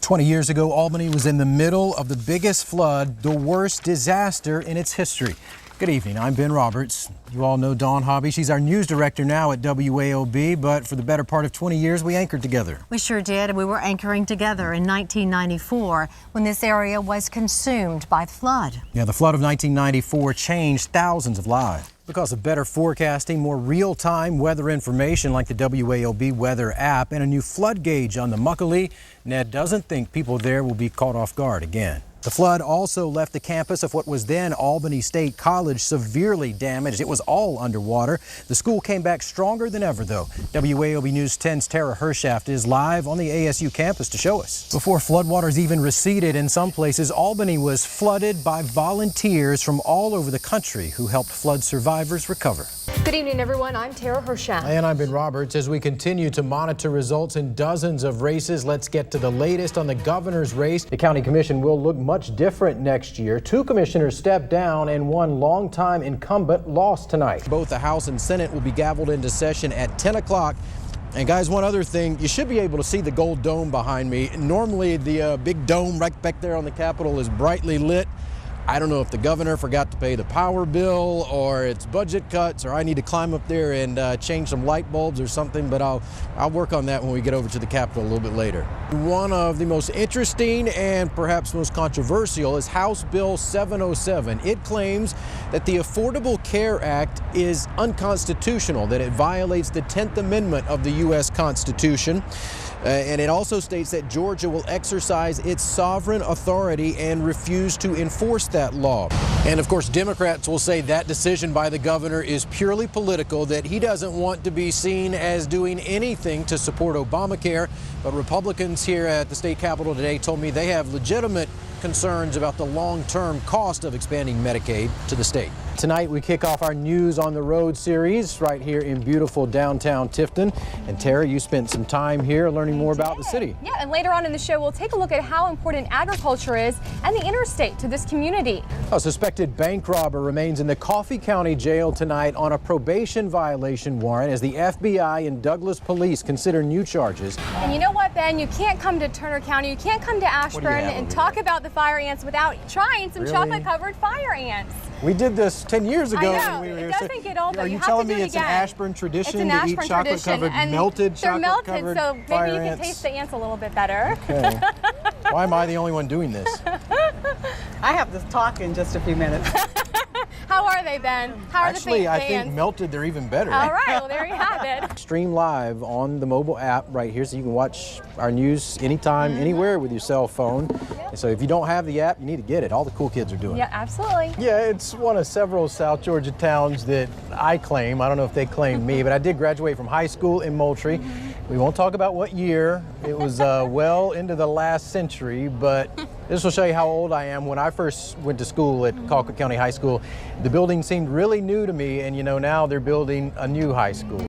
20 years ago, Albany was in the middle of the biggest flood, the worst disaster in its history. Good evening, I'm Ben Roberts. You all know Dawn Hobby. She's our news director now at WAOB, but for the better part of 20 years, we anchored together. We sure did, and we were anchoring together in 1994 when this area was consumed by the flood. Yeah, the flood of 1994 changed thousands of lives. Because of better forecasting, more real-time weather information like the WAOB weather app, and a new flood gauge on the Muckalee, Ned doesn't think people there will be caught off guard again. The flood also left the campus of what was then Albany State College severely damaged. It was all underwater. The school came back stronger than ever, though. WAOB News 10's Tara Hershaft is live on the ASU campus to show us. Before floodwaters even receded in some places, Albany was flooded by volunteers from all over the country who helped flood survivors recover. Good evening, everyone. I'm Tara Hershaft. And I'm Ben Roberts. As we continue to monitor results in dozens of races, let's get to the latest on the governor's race. The county commission will look much different next year. Two commissioners stepped down and one longtime incumbent lost tonight. Both the House and Senate will be gavelled into session at 10 o'clock. And guys, one other thing, you should be able to see the gold dome behind me. Normally the big dome right back there on the Capitol is brightly lit. I don't know if the governor forgot to pay the power bill or it's budget cuts or I need to climb up there and change some light bulbs or something, but I'll work on that when we get over to the Capitol a little bit later. One of the most interesting and perhaps most controversial is House Bill 707. It claims that the Affordable Care Act is unconstitutional, that it violates the 10th Amendment of the U.S. Constitution. And it also states that Georgia will exercise its sovereign authority and refuse to enforce that law. And of course, Democrats will say that decision by the governor is purely political, that he doesn't want to be seen as doing anything to support Obamacare. But Republicans here at the state capitol today told me they have legitimate concerns about the long-term cost of expanding Medicaid to the state. Tonight we kick off our News on the Road series right here in beautiful downtown Tifton. And Tara, you spent some time here learning more about the city. Yeah, and later on in the show we'll take a look at how important agriculture is and the interstate to this community. A suspected bank robber remains in the Coffee County Jail tonight on a probation violation warrant as the FBI and Douglas Police consider new charges. And you know what, Ben? You can't come to Turner County, you can't come to Ashburn and talk about the fire ants without trying some chocolate-covered fire ants. We did this 10 years ago. I know, when we were it doesn't get old, though. Are you telling me it's an Ashburn tradition to eat chocolate-covered, melted chocolate-covered so maybe fire you can ants? taste the ants a little bit better. Okay. Why am I the only one doing this? I have to talk in just a few minutes. How are they, Ben? How are Actually, the I ants? think melted, they're even better. All right, well, there you have it. Stream live on the mobile app right here, so you can watch our news anytime, anywhere with your cell phone. And so if you don't have the app, you need to get it. All the cool kids are doing it. Yeah, absolutely. Yeah, it's one of several South Georgia towns that I claim. I don't know if they claim me, but I did graduate from high school in Moultrie. We won't talk about what year. It was well into the last century, but this will show you how old I am. When I first went to school at Colquitt County High School, the building seemed really new to me, and you know, now they're building a new high school.